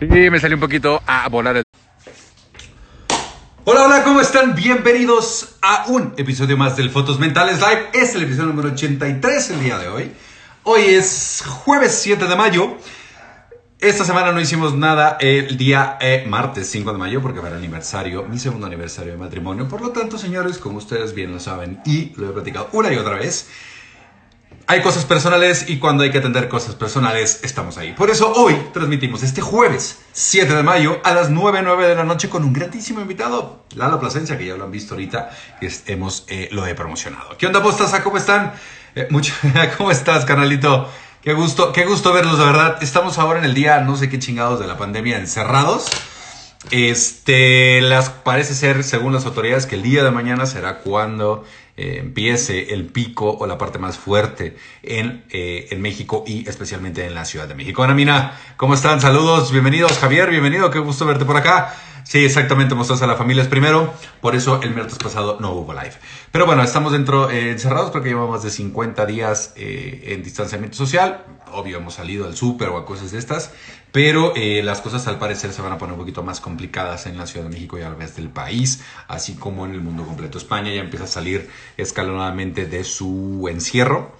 Y me salió un poquito a volar el... Hola, hola, ¿cómo están? Bienvenidos a un episodio más del Fotos Mentales Live. Es el episodio número 83 el día de hoy. Hoy es jueves 7 de mayo. Esta semana no hicimos nada el día martes 5 de mayo porque era aniversario, mi segundo aniversario de matrimonio. Por lo tanto, señores, como ustedes bien lo saben y lo he platicado una y otra vez, hay cosas personales y cuando hay que atender cosas personales, estamos ahí. Por eso hoy transmitimos este jueves 7 de mayo a las 9 de la noche con un grandísimo invitado, Lalo Plasencia, que ya lo han visto ahorita, lo he promocionado. ¿Qué onda, Postaza? ¿Cómo están? ¿Cómo estás, canalito? Qué gusto verlos, de verdad. Estamos ahora en el día, no sé qué chingados de la pandemia, encerrados. Parece ser, según las autoridades, que el día de mañana será cuando empiece el pico o la parte más fuerte en México y especialmente en la Ciudad de México. Ana Mina, ¿cómo están? Saludos, bienvenidos. Javier, bienvenido, qué gusto verte por acá. Sí, exactamente, mostrarse a las familias primero, por eso el miércoles pasado no hubo live. Pero bueno, estamos encerrados, creo que llevamos más de 50 días en distanciamiento social. Obvio, hemos salido al súper o a cosas de estas, pero las cosas al parecer se van a poner un poquito más complicadas en la Ciudad de México y al resto del país, así como en el mundo completo. España ya empieza a salir escalonadamente de su encierro.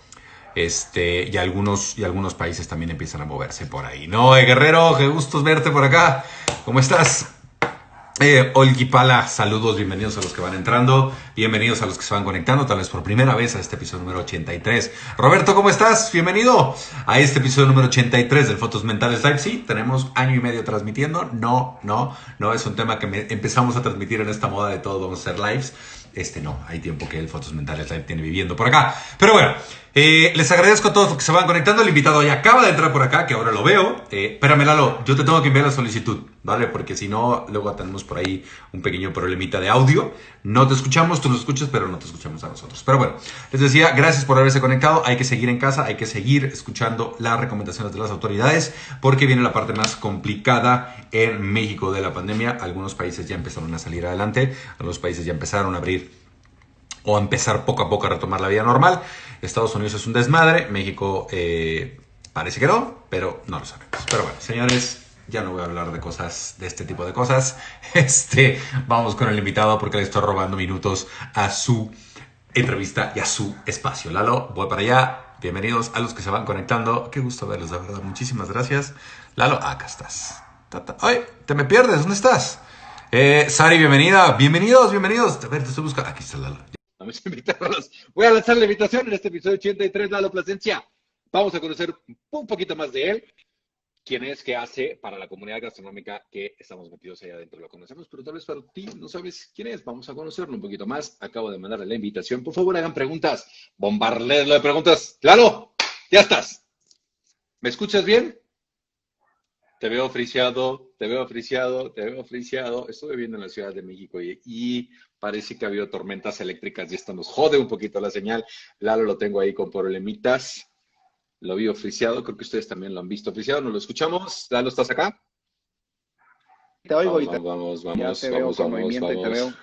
Y algunos países también empiezan a moverse por ahí. No, Guerrero, qué gusto verte por acá. ¿Cómo estás? Olgi Pala, saludos, bienvenidos a los que van entrando, bienvenidos a los que se van conectando, tal vez por primera vez a este episodio número 83. Roberto, ¿cómo estás? Bienvenido a este episodio número 83 del Fotos Mentales Live. Sí, tenemos año y medio transmitiendo, no es un tema que empezamos a transmitir en esta moda de todo, vamos a hacer lives. Hay tiempo que el Fotos Mentales Live tiene viviendo por acá. Pero bueno, les agradezco a todos los que se van conectando. El invitado ya acaba de entrar por acá, que ahora lo veo. Espérame, Lalo, yo te tengo que enviar la solicitud, ¿vale? Porque si no, luego tenemos por ahí un pequeño problemita de audio. No te escuchamos, tú nos escuchas, pero no te escuchamos a nosotros. Pero bueno, les decía, gracias por haberse conectado. Hay que seguir en casa, hay que seguir escuchando las recomendaciones de las autoridades, porque viene la parte más complicada en México de la pandemia. Algunos países ya empezaron a salir adelante, algunos países ya empezaron a abrir o a empezar poco a poco a retomar la vida normal. Estados Unidos es un desmadre, México parece que no, pero no lo sabemos. Pero bueno, señores, ya no voy a hablar de este tipo de cosas. Vamos con el invitado porque le estoy robando minutos a su entrevista y a su espacio. Lalo, voy para allá. Bienvenidos a los que se van conectando. Qué gusto verlos, de verdad. Muchísimas gracias. Lalo, acá estás. ¡Ay! Te me pierdes. ¿Dónde estás? Sari, bienvenida. Bienvenidos. A ver, te estoy buscando. Aquí está Lalo. Vamos a invitarlos. Voy a lanzar la invitación en este episodio 83, Lalo Plasencia. Vamos a conocer un poquito más de él, quién es, qué hace para la comunidad gastronómica que estamos metidos allá adentro. Lo conocemos, pero tal vez para ti no sabes quién es. Vamos a conocerlo un poquito más. Acabo de mandarle la invitación. Por favor, hagan preguntas. Bombardearlo de preguntas. Lalo, ya estás. ¿Me escuchas bien? Te veo friseado. Estuve viviendo en la Ciudad de México y parece que ha habido tormentas eléctricas y esto nos jode un poquito la señal. Lalo lo tengo ahí con problemitas. Lo vi friseado, creo que ustedes también lo han visto friseado. ¿Nos lo escuchamos? Lalo, ¿estás acá? Te oigo y Vamos. ya te veo con movimiento y te veo.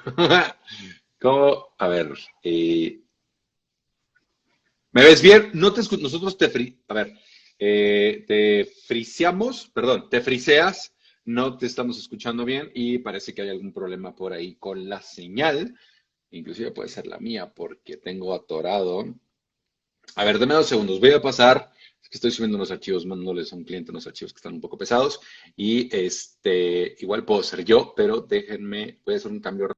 ¿Cómo? A ver, ¿me ves bien? No te escucho. A ver, te friseas, no te estamos escuchando bien y parece que hay algún problema por ahí con la señal. Inclusive puede ser la mía porque tengo atorado. A ver, dame 2 segundos. Voy a pasar. Es que estoy subiendo unos archivos, mandándoles a un cliente unos archivos que están un poco pesados. Y igual puedo ser yo, pero déjenme, voy a hacer un cambio.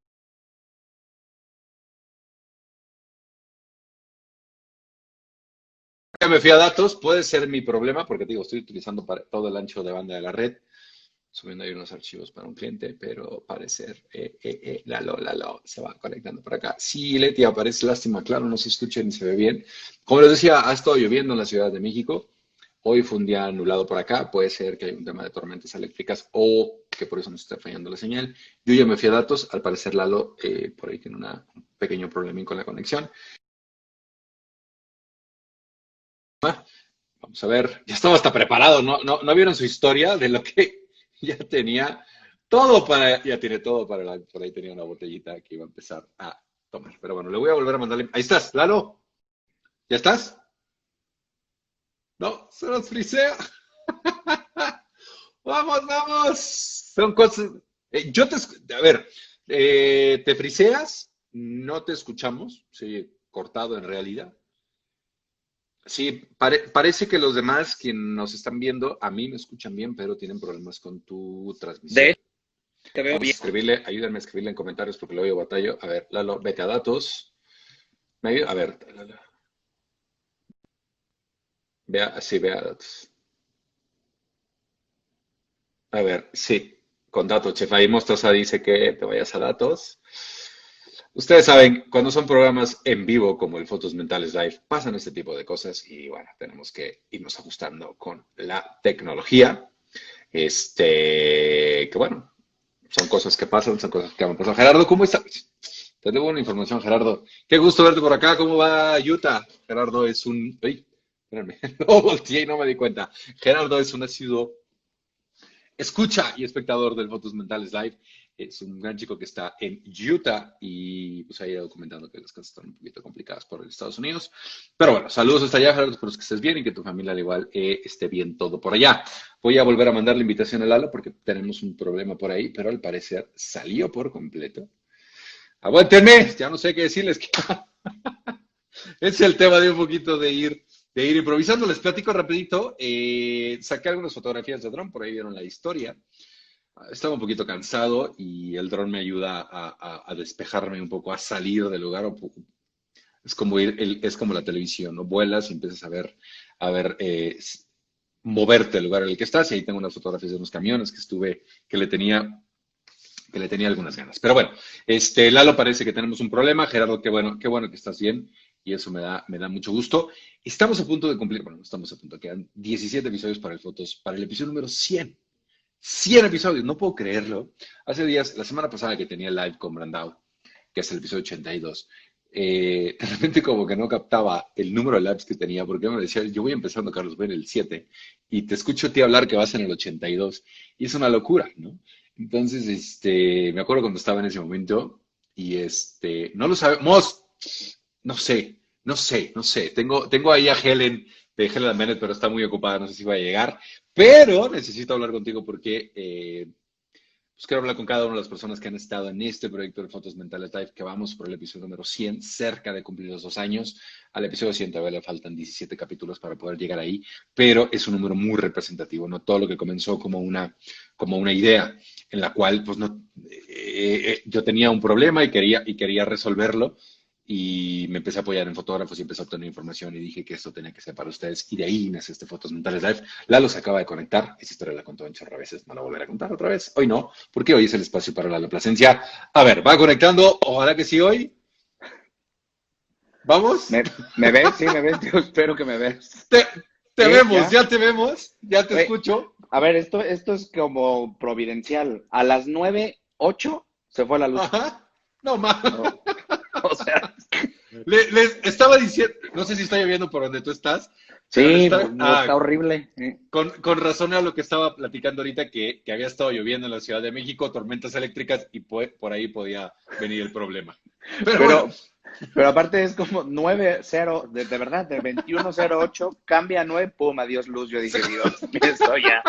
Ya me fui a datos, puede ser mi problema, porque te digo, estoy utilizando para todo el ancho de banda de la red, subiendo ahí unos archivos para un cliente, pero parecer, Lalo, se va conectando por acá. Sí, Leti, aparece, lástima, claro, no se escucha ni se ve bien. Como les decía, ha estado lloviendo en la Ciudad de México. Hoy fue un día nublado por acá. Puede ser que haya un tema de tormentas eléctricas o que por eso nos esté fallando la señal. Yo ya me fui a datos. Al parecer, Lalo por ahí tiene un pequeño problemín con la conexión. Vamos a ver. Ya estaba hasta preparado. ¿No vieron su historia de lo que ya tenía? Ya tiene todo por ahí tenía una botellita que iba a empezar a tomar. Pero bueno, le voy a volver a mandarle. Ahí estás, Lalo. ¿Ya estás? No, se nos frisea. Vamos, vamos. Son cosas. A ver, ¿te friseas? No te escuchamos. Sí, cortado en realidad. Sí, parece que los demás, quienes nos están viendo, a mí me escuchan bien, pero tienen problemas con tu De transmisión. hecho, te veo Vamos a bien. escribirle, ayúdenme a escribirle en comentarios porque lo veo batallo. A ver, Lalo, vete a datos. A ver, Lalo, vea, sí, vea datos. A ver, sí, con datos, chef. Ahí Mostaza dice que te vayas a datos. Ustedes saben, cuando son programas en vivo como el Fotos Mentales Live, pasan este tipo de cosas y bueno, tenemos que irnos ajustando con la tecnología. Que bueno, son cosas que pasan, son cosas que van a pasar. Gerardo, ¿cómo estás? Te debo una información, Gerardo. Qué gusto verte por acá. ¿Cómo va Utah? Gerardo es un... ¡Ay! Espérame. No volteé y no me di cuenta. Gerardo es un asiduo escucha y espectador del Fotos Mentales Live. Es un gran chico que está en Utah y pues ha ido comentando que las cosas están un poquito complicadas por Estados Unidos. Pero bueno, saludos hasta allá, Gerardo, espero que estés bien y que tu familia al igual esté bien todo por allá. Voy a volver a mandar la invitación a Lalo porque tenemos un problema por ahí, pero al parecer salió por completo. Aguántenme, ya no sé qué decirles. Es el tema de un poquito de ir improvisando. Les platico rapidito. Saqué algunas fotografías de dron, por ahí vieron la historia. Estaba un poquito cansado y el dron me ayuda a despejarme un poco, a salir del lugar. Es como es como la televisión, ¿no? Vuelas y empiezas a ver, moverte del lugar en el que estás. Y ahí tengo unas fotografías de unos camiones que le tenía algunas ganas. Pero bueno, Lalo, parece que tenemos un problema. Gerardo, qué bueno que estás bien y eso me da mucho gusto. Estamos a punto de cumplir, bueno, estamos a punto, quedan 17 episodios para el Fotos, para el episodio número 100. 100 episodios, no puedo creerlo. Hace días, la semana pasada que tenía el live con Brandao, que es el episodio 82, de repente como que no captaba el número de lives que tenía, porque me decía, yo voy empezando, Carlos, voy en el 7, y te escucho a ti hablar que vas en el 82, y es una locura, ¿no? Entonces, me acuerdo cuando estaba en ese momento, y no lo sabemos, no sé. Tengo ahí a Helen, de Helen Bennett, pero está muy ocupada, no sé si va a llegar, pero necesito hablar contigo porque pues quiero hablar con cada una de las personas que han estado en este proyecto de Fotos Mentales Live, que vamos por el episodio número 100, cerca de cumplir los 2 años. Al episodio 100 todavía le faltan 17 capítulos para poder llegar ahí, pero es un número muy representativo, ¿no? Todo lo que comenzó como una idea en la cual pues, no, yo tenía un problema y quería resolverlo. Y me empecé a apoyar en fotógrafos y empecé a obtener información y dije que esto tenía que ser para ustedes. Y de ahí nace Fotos Mentales Live. Lalo se acaba de conectar. Esa historia la contó en chorro a veces. No la volveré a contar otra vez. Hoy no, porque hoy es el espacio para Lalo Plasencia. A ver, va conectando. Ojalá que sí hoy. ¿Vamos? ¿Me ves? Sí, me ves. Yo espero que me ves. Te ¿Sí? vemos, ya te vemos. Ya te Oye, escucho. A ver, esto es como providencial. A las 9:08 se fue la luz. Ajá. No más. No, o sea, Les estaba diciendo, no sé si está lloviendo por donde tú estás, pero sí, está horrible. con razón a lo que estaba platicando ahorita, que había estado lloviendo en la Ciudad de México, tormentas eléctricas, y por ahí podía venir el problema. Pero bueno, Pero aparte es como 9:0, de verdad, de 21:08, cambia a 9, pum, adiós luz. Yo dije, Dios, esto ya.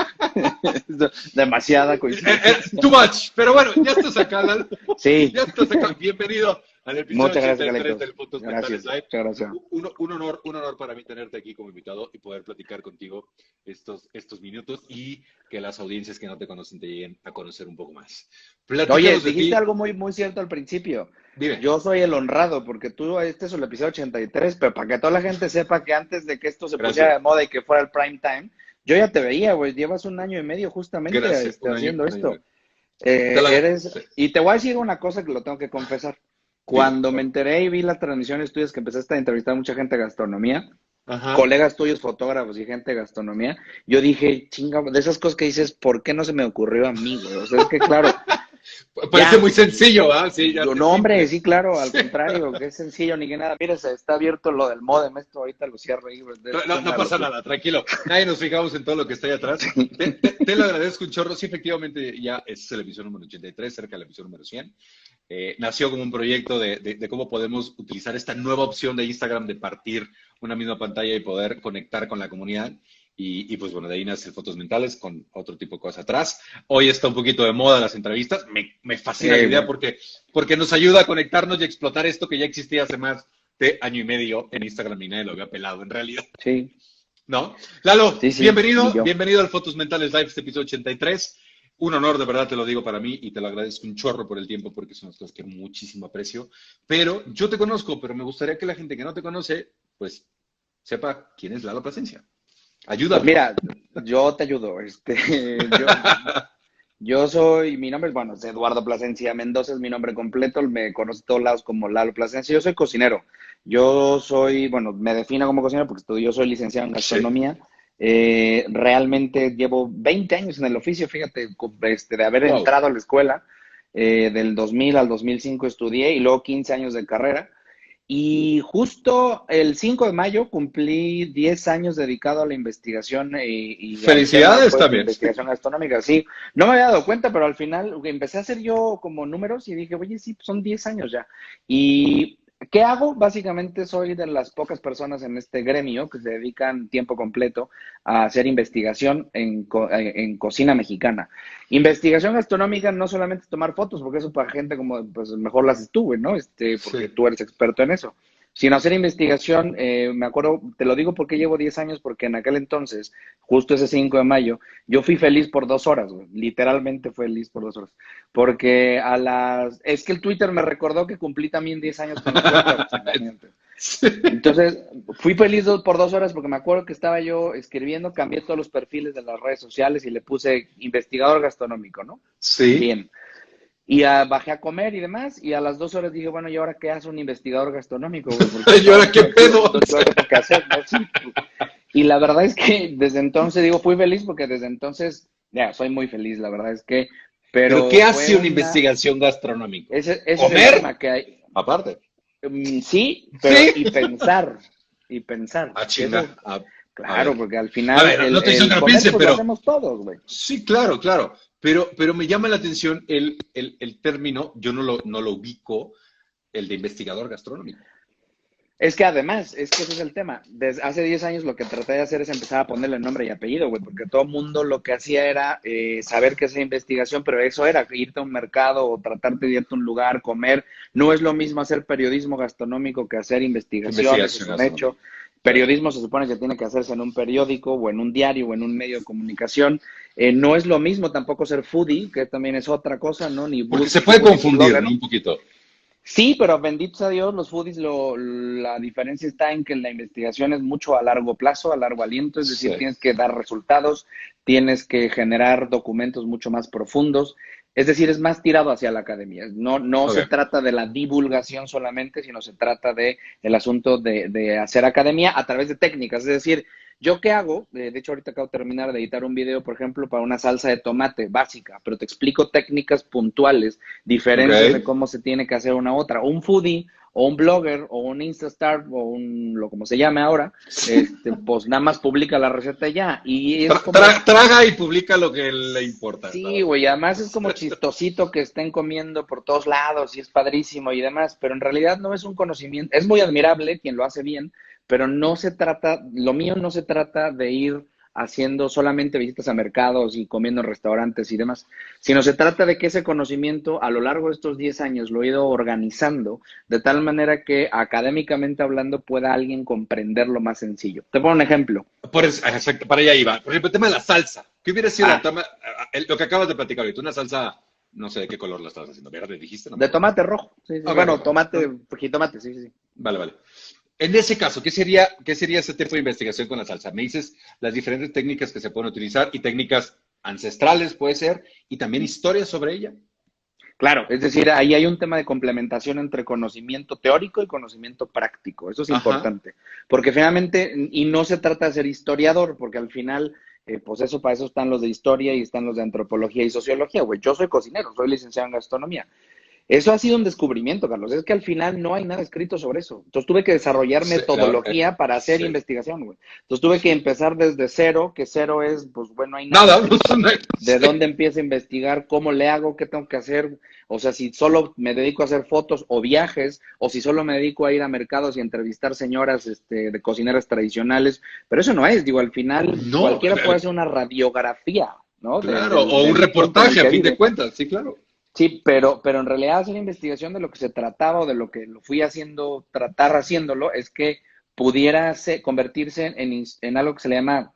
Demasiada coincidencia. Too much. Pero bueno, ya estás acá, Lalo. Sí. Ya estás acá. Bienvenido al episodio Muchas gracias, 83 Carlitos. del Fotos Gracias, Mentales Live. muchas gracias. Un honor para mí tenerte aquí como invitado y poder platicar contigo estos minutos y que las audiencias que no te conocen te lleguen a conocer un poco más. Oye, Platícanos de dijiste ti. algo muy, muy cierto al principio. Dime. Yo soy el honrado, porque tú, este es el episodio 83, pero para que toda la gente sepa que antes de que esto se Gracias. pusiera de moda y que fuera el prime time, yo ya te veía, güey. Llevas 1 año y medio justamente Gracias. haciendo Un año y esto. medio. Te la- Y te voy a decir una cosa que lo tengo que confesar. Cuando me enteré y vi las transmisiones tuyas que empezaste a entrevistar a mucha gente de gastronomía, Ajá. colegas tuyos, fotógrafos y gente de gastronomía, yo dije, chinga, de esas cosas que dices, ¿por qué no se me ocurrió a mí, güey? O sea, es que claro. Parece Ya. muy sencillo, ¿ah? Sí, ya No, hombre, sí, claro, al contrario, que es sencillo ni que nada. Mira, se está abierto lo del modem, esto ahorita lo cierro ahí. No pasa nada, tranquilo. Nadie nos fijamos en todo lo que está ahí atrás. Te lo agradezco un chorro. Sí, efectivamente, ya es el episodio número 83, cerca del episodio número 100. Nació como un proyecto de cómo podemos utilizar esta nueva opción de Instagram de partir una misma pantalla y poder conectar con la comunidad. Pues bueno, de ahí nace Fotos Mentales con otro tipo de cosas atrás. Hoy está un poquito de moda las entrevistas. Me fascina la idea porque nos ayuda a conectarnos y a explotar esto que ya existía hace más de año y medio en Instagram y nadie lo había pelado en realidad. Sí. ¿No? Lalo, Sí, sí, bienvenido al Fotos Mentales Live, este episodio 83. Un honor, de verdad te lo digo para mí y te lo agradezco un chorro por el tiempo porque son las cosas que muchísimo aprecio. Pero yo te conozco, pero me gustaría que la gente que no te conoce, pues sepa quién es Lalo Plasencia. Ayúdame. Pues mira, yo te ayudo. Yo soy, mi nombre es Eduardo Plasencia Mendoza, es mi nombre completo, me conoce a todos lados como Lalo Plasencia. Yo soy cocinero. Me defino como cocinero porque yo soy licenciado en gastronomía. Realmente llevo 20 años en el oficio, fíjate, de haber entrado a la escuela. Del 2000 al 2005 estudié y luego 15 años de carrera. Y justo el 5 de mayo cumplí 10 años dedicado a la investigación y felicidades tema, también. Investigación gastronómica, sí. No me había dado cuenta, pero al final empecé a hacer yo como números y dije, oye, sí, son 10 años ya. ¿Y qué hago? Básicamente soy de las pocas personas en este gremio que se dedican tiempo completo a hacer investigación en cocina mexicana. Investigación gastronómica no solamente tomar fotos, porque eso para gente como, pues mejor las estuve, ¿no? Porque tú eres experto en eso. Sino hacer investigación, me acuerdo, te lo digo porque llevo 10 años, porque en aquel entonces, justo ese 5 de mayo, yo fui feliz por 2 horas, güey. Literalmente feliz por 2 horas. Porque es que el Twitter me recordó que cumplí también 10 años con la cuenta. Entonces, fui feliz por 2 horas porque me acuerdo que estaba yo escribiendo, cambié todos los perfiles de las redes sociales y le puse investigador gastronómico, ¿no? Sí. Bien. Y bajé a comer y demás, y a las 2 horas dije, bueno, ¿y ahora qué hace un investigador gastronómico? ¿Y ahora qué pedo? ¿Qué hacer? ¿No? Sí. Y la verdad es que desde entonces, fui feliz porque desde entonces, soy muy feliz, la verdad es que... ¿Pero qué hace una investigación gastronómica? Ese ¿Comer? Es el tema que hay. Aparte. Sí, pero ¿Sí? y pensar. Chinga. Claro, porque al final A ver, no te diciendo que lo piense, pero... lo hacemos todos, güey. Sí, claro. Pero me llama la atención el término, yo no lo ubico, el de investigador gastronómico. Es que además, ese es el tema. Desde hace 10 años lo que traté de hacer es empezar a ponerle nombre y apellido, güey, porque todo el mundo lo que hacía era saber qué es investigación, pero eso era irte a un mercado o tratarte de irte a un lugar, comer. No es lo mismo hacer periodismo gastronómico que hacer investigación, eso es un hecho. Periodismo se supone que tiene que hacerse en un periódico o en un diario o en un medio de comunicación. No es lo mismo tampoco ser foodie, que también es otra cosa, ¿no? Porque se puede confundir, ¿no? Un poquito. Sí, pero benditos a Dios, los foodies, la diferencia está en que la investigación es mucho a largo plazo, a largo aliento, es decir, tienes que dar resultados, tienes que generar documentos mucho más profundos, es decir, es más tirado hacia la academia. No se trata de la divulgación solamente, sino se trata de el asunto de hacer academia a través de técnicas, es decir, ¿yo qué hago? De hecho, ahorita acabo de terminar de editar un video, por ejemplo, para una salsa de tomate básica, pero te explico técnicas puntuales, diferentes de cómo se tiene que hacer una otra. Un foodie, o un blogger, o un Instastar, o lo como se llame ahora, pues nada más publica la receta ya. Y es como... Traga y publica lo que le importa. Sí, güey, además es como chistosito que estén comiendo por todos lados y es padrísimo y demás, pero en realidad no es un conocimiento, es muy admirable quien lo hace bien, pero lo mío no se trata de ir haciendo solamente visitas a mercados y comiendo en restaurantes y demás, sino se trata de que ese conocimiento a lo largo de estos 10 años lo he ido organizando de tal manera que académicamente hablando pueda alguien comprenderlo más sencillo. Te pongo un ejemplo. Exacto, para allá iba. Por ejemplo, el tema de la salsa. ¿Qué hubiera sido lo que acabas de platicar ahorita? Una salsa, no sé de qué color la estabas haciendo. ¿Verde dijiste? No, de tomate rojo. Sí. Bueno, jitomate, sí. Vale. En ese caso, ¿qué sería ese tipo de investigación con la salsa? Me dices las diferentes técnicas que se pueden utilizar y técnicas ancestrales, puede ser, y también historias sobre ella. Claro, es decir, ahí hay un tema de complementación entre conocimiento teórico y conocimiento práctico. Eso es importante, porque finalmente, y no se trata de ser historiador, porque al final, pues para eso están los de historia y están los de antropología y sociología, güey. Yo soy cocinero, soy licenciado en gastronomía. Eso ha sido un descubrimiento, Carlos. Es que al final no hay nada escrito sobre eso. Entonces tuve que desarrollar Sí, claro, metodología para hacer sí. investigación, güey. Entonces tuve que empezar desde cero, que cero es, pues bueno, no hay nada Nada, no, escrito. ¿De sí. dónde empiezo a investigar? ¿Cómo le hago? ¿Qué tengo que hacer? O sea, si solo me dedico a hacer fotos o viajes, o si solo me dedico a ir a mercados y entrevistar señoras de cocineras tradicionales. Pero eso no es, digo, al final No, cualquiera puede hacer una radiografía, ¿no? claro, o un del punto en el reportaje a que fin de vive. cuentas, sí, claro. Sí, pero en realidad hacer investigación de lo que se trataba o de lo que lo fui haciendo, tratar haciéndolo, es que pudiera convertirse en algo que se le llama,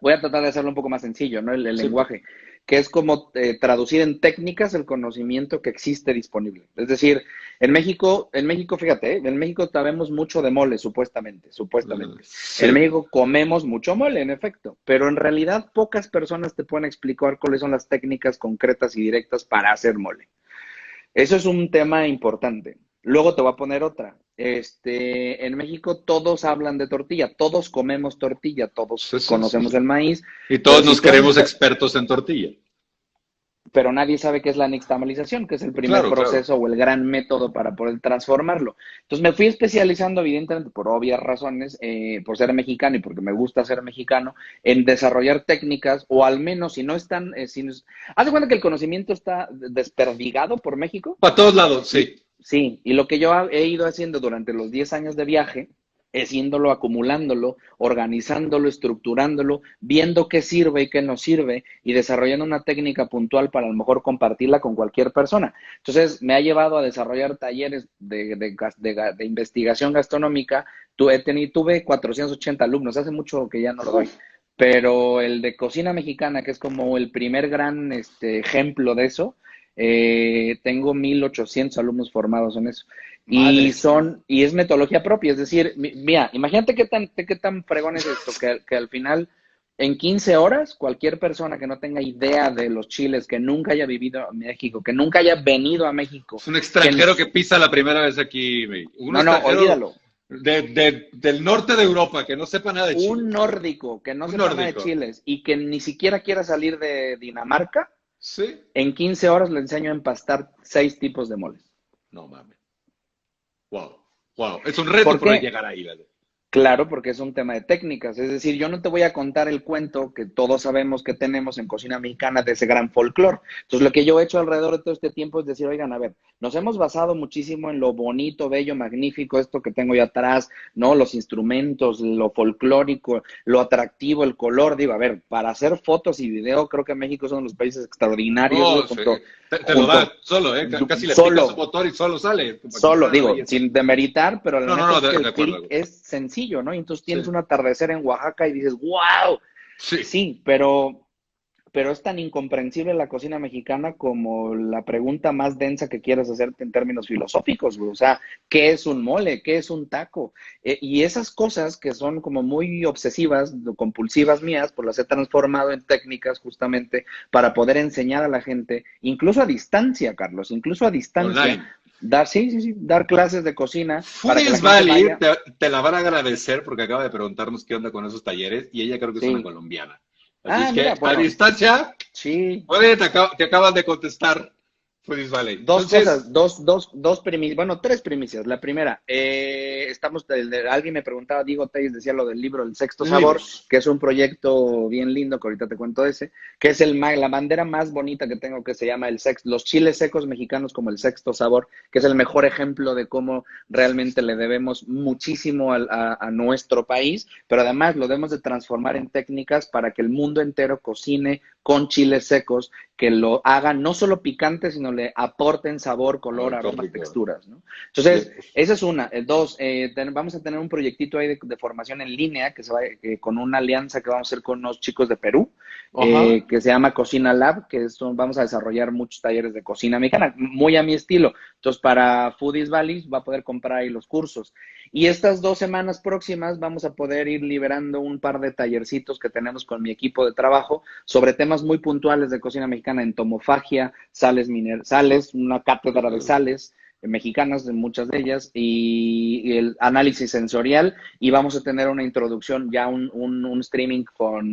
voy a tratar de hacerlo un poco más sencillo, ¿no? El Sí, lenguaje, que es como traducir en técnicas el conocimiento que existe disponible. Es decir, en México, fíjate, en México sabemos mucho de mole, supuestamente. En sí. México comemos mucho mole, en efecto, pero en realidad pocas personas te pueden explicar cuáles son las técnicas concretas y directas para hacer mole. Eso es un tema importante. Luego te voy a poner otra. En México todos hablan de tortilla, todos comemos tortilla, todos Sí, sí, sí, conocemos sí. el maíz, Y pero todos si nos tú creemos expertos en tortilla. pero nadie sabe qué es la nixtamalización, que es el primer Claro, claro. proceso o el gran método para poder transformarlo. Entonces me fui especializando, evidentemente, por obvias razones, por ser mexicano y porque me gusta ser mexicano, en desarrollar técnicas, o al menos si no están, haz de cuenta que el conocimiento está desperdigado por México. Para todos lados, Y sí. sí, y lo que yo he ido haciendo durante los 10 años de viaje, es yéndolo, acumulándolo, organizándolo, estructurándolo, viendo qué sirve y qué no sirve y desarrollando una técnica puntual para a lo mejor compartirla con cualquier persona. Entonces, me ha llevado a desarrollar talleres de investigación gastronómica. Tuve 480 alumnos, hace mucho que ya no lo doy, pero el de cocina mexicana, que es como el primer gran ejemplo de eso, tengo 1,800 alumnos formados en eso. Madres. Y es metodología propia, es decir, mira, imagínate qué tan fregón es esto, que al final, en 15 horas, cualquier persona que no tenga idea de los chiles, que nunca haya vivido en México, que nunca haya venido a México, Es un que extranjero que pisa la primera vez aquí. Un no, extranjero olvídalo, del norte de Europa que no sepa nada de un Chile. nórdico que no Un sepa nada de nórdico. chiles y que ni siquiera quiera salir de Dinamarca, Sí. en 15 horas le enseño a empastar 6 tipos de moles. No mames. Wow. Wow. Es un reto ¿Por por qué? llegar ahí, ¿vale? Claro, porque es un tema de técnicas. Es decir, yo no te voy a contar el cuento que todos sabemos que tenemos en cocina mexicana de ese gran folclore. Entonces, lo que yo he hecho alrededor de todo este tiempo es decir, oigan, a ver, nos hemos basado muchísimo en lo bonito, bello, magnífico, esto que tengo yo atrás, ¿no? Los instrumentos, lo folclórico, lo atractivo, el color. Digo, a ver, para hacer fotos y video, creo que México es uno de los países extraordinarios, güey, Oh, sí. Te lo da solo, ¿eh? Casi le picas su solo. motor y solo sale. Para que Solo, fuera la digo, belleza. sin demeritar, pero la No, no, neta no, es que de el acuerdo. clic es sencillo, ¿no? Y entonces tienes Sí. un atardecer en Oaxaca y dices, wow, Sí. sí, pero es tan incomprensible la cocina mexicana como la pregunta más densa que quieras hacerte en términos filosóficos, güey. O sea, ¿qué es un mole? ¿Qué es un taco? Y esas cosas que son como muy obsesivas, compulsivas mías, pues las he transformado en técnicas justamente para poder enseñar a la gente, incluso a distancia, Carlos, incluso a distancia, Online. dar clases de cocina para que la Foodies gente Valley vaya. te la van a agradecer porque acaba de preguntarnos qué onda con esos talleres y ella creo que es una Sí. colombiana. Así es Ah, mira, que a bueno, distancia, sí. oye, te acabas de contestar Foodies Valley. Dos Entonces, cosas, dos primicias, bueno, tres primicias. La primera, alguien me preguntaba, Diego Telles decía lo del libro El Sexto Sabor, libros. que es un proyecto bien lindo, que ahorita te cuento ese, que es la bandera más bonita que tengo, que se llama los chiles secos mexicanos como el Sexto Sabor, que es el mejor ejemplo de cómo realmente le debemos muchísimo a nuestro país, pero además lo debemos de transformar en técnicas para que el mundo entero cocine con chiles secos, que lo hagan no solo picante, sino le aporten sabor, color, Ay, qué aromas, rico. texturas, ¿no? Entonces, Sí. esa es una. Dos, vamos a tener un proyectito ahí de formación en línea que se va con una alianza que vamos a hacer con unos chicos de Perú, Ajá. que se llama Cocina Lab, vamos a desarrollar muchos talleres de cocina mexicana, muy a mi estilo. Entonces, para Foodies Valley va a poder comprar ahí los cursos. Y estas 2 semanas próximas vamos a poder ir liberando un par de tallercitos que tenemos con mi equipo de trabajo sobre temas muy puntuales de cocina mexicana, entomofagia, sales, una cátedra de sales mexicanas, de muchas de ellas, y el análisis sensorial, y vamos a tener una introducción, ya un streaming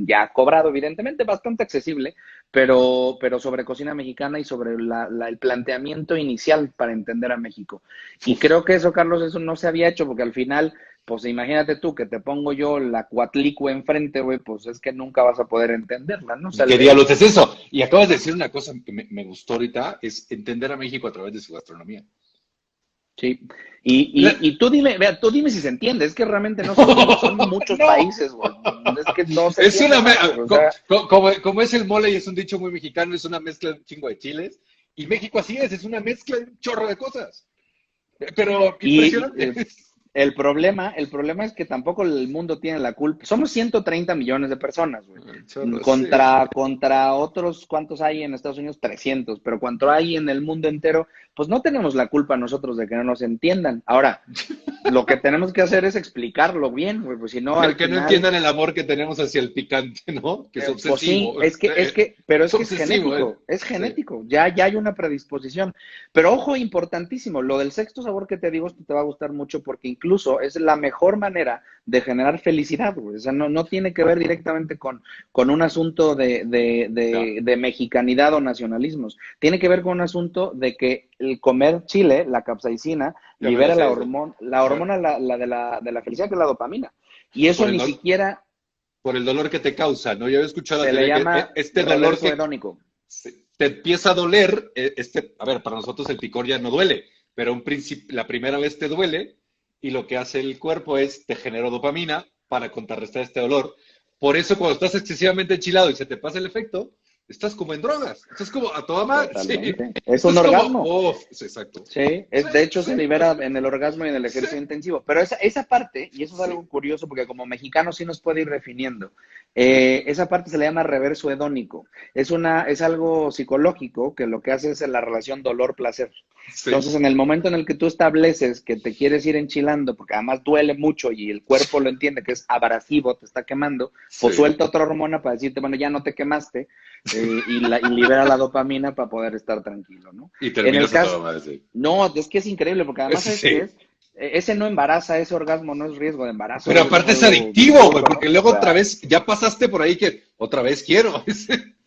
ya cobrado, evidentemente, bastante accesible, pero sobre cocina mexicana y sobre el planteamiento inicial para entender a México. Y creo que eso, Carlos, eso no se había hecho, porque al final, pues imagínate tú que te pongo yo la Cuatlicue enfrente, güey, pues es que nunca vas a poder entenderla, ¿no? O sea, ¿Qué diablos es eso? Y acabas de decir una cosa que me gustó ahorita, es entender a México a través de su gastronomía. sí. Y tú dime, vea, tú dime si se entiende, es que realmente no se entiende, son muchos No. países, güey. Es que no se Es una entiende, o sea, como es el mole y es un dicho muy mexicano, es una mezcla de un chingo de chiles. Y México así es una mezcla de un chorro de cosas. Pero y impresionante. el problema es que tampoco el mundo tiene la culpa. Somos 130 millones de personas, güey. Chorro, Contra otros, ¿cuántos hay en Estados Unidos? 300, pero cuánto hay en el mundo entero, pues no tenemos la culpa nosotros de que no nos entiendan. Ahora, lo que tenemos que hacer es explicarlo bien, güey, pues si no, al Que no final, entiendan el amor que tenemos hacia el picante, ¿no? Que es pues sí, obsesivo. pero Es es que es obsesivo, genético, es genético, ya hay una predisposición. Pero ojo, importantísimo, lo del sexto sabor que te digo, esto te va a gustar mucho porque incluso es la mejor manera de generar felicidad, güey. O sea, no tiene que ver directamente con un asunto de mexicanidad o nacionalismos. Tiene que ver con un asunto de que el comer chile, la capsaicina, Ya me libera lo sé, la hormona de la felicidad, que es la dopamina. Y eso Por el ni dol- siquiera por el dolor que te causa, ¿no? Yo había escuchado la se le teoría que llama este dolor reverso que hedónico. te empieza a doler, a ver, para nosotros el picor ya no duele, pero la primera vez te duele y lo que hace el cuerpo es te genera dopamina para contrarrestar este dolor. Por eso cuando estás excesivamente enchilado y se te pasa el efecto, estás como en drogas, estás como a toda madre. Totalmente. Sí. Es un Estás orgasmo. Sí, exacto. Sí, de hecho se libera en el orgasmo y en el ejercicio intensivo. Pero esa parte, y eso es algo curioso porque como mexicanos sí nos puede ir definiendo, esa parte se le llama reverso hedónico. Es algo psicológico que lo que hace es la relación dolor-placer. Sí. Entonces, en el momento en el que tú estableces que te quieres ir enchilando, porque además duele mucho y el cuerpo lo entiende que es abrasivo, te está quemando, pues Sí. suelta otra hormona para decirte, bueno, ya no te quemaste, y libera la dopamina para poder estar tranquilo, ¿no? Y En terminas el a caso, toda madre, sí. no, es que es increíble, porque además, ¿sabes Sí. qué es? Ese no embaraza, ese orgasmo no es riesgo de embarazo. Pero aparte es adictivo, güey, porque luego otra vez, ya pasaste por ahí que otra vez quiero.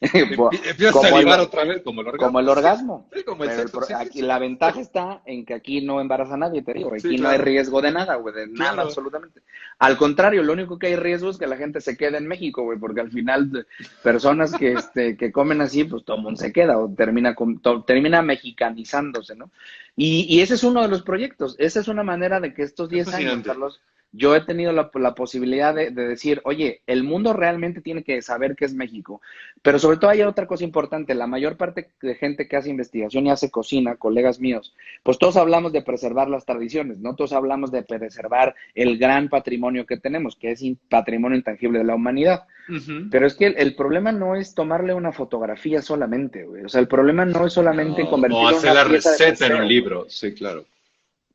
Empiezas a salivar otra vez, como el orgasmo. Como el orgasmo. Sí, como el Pero sexo, sí, aquí sí. la ventaja está en que aquí no embaraza a nadie, te digo. Aquí Sí, no hay claro. riesgo de nada, güey, de nada, Claro. absolutamente. Al contrario, lo único que hay riesgo es que la gente se quede en México, güey, porque al final personas que comen así, pues todo el mundo se queda o termina mexicanizándose, ¿no? Y ese es uno de los proyectos. Esa es una manera de que estos 10 años, fascinante. Carlos, yo he tenido la posibilidad de decir, oye, el mundo realmente tiene que saber qué es México. Pero sobre todo hay otra cosa importante, la mayor parte de gente que hace investigación y hace cocina, colegas míos, pues todos hablamos de preservar las tradiciones, ¿no? Todos hablamos de preservar el gran patrimonio que tenemos, que es patrimonio intangible de la humanidad. Ujú. Pero es que el problema no es tomarle una fotografía solamente, güey. O sea, el problema no es solamente No, convertirlo o en hacer una la pieza de receta en museo. un libro, sí, claro.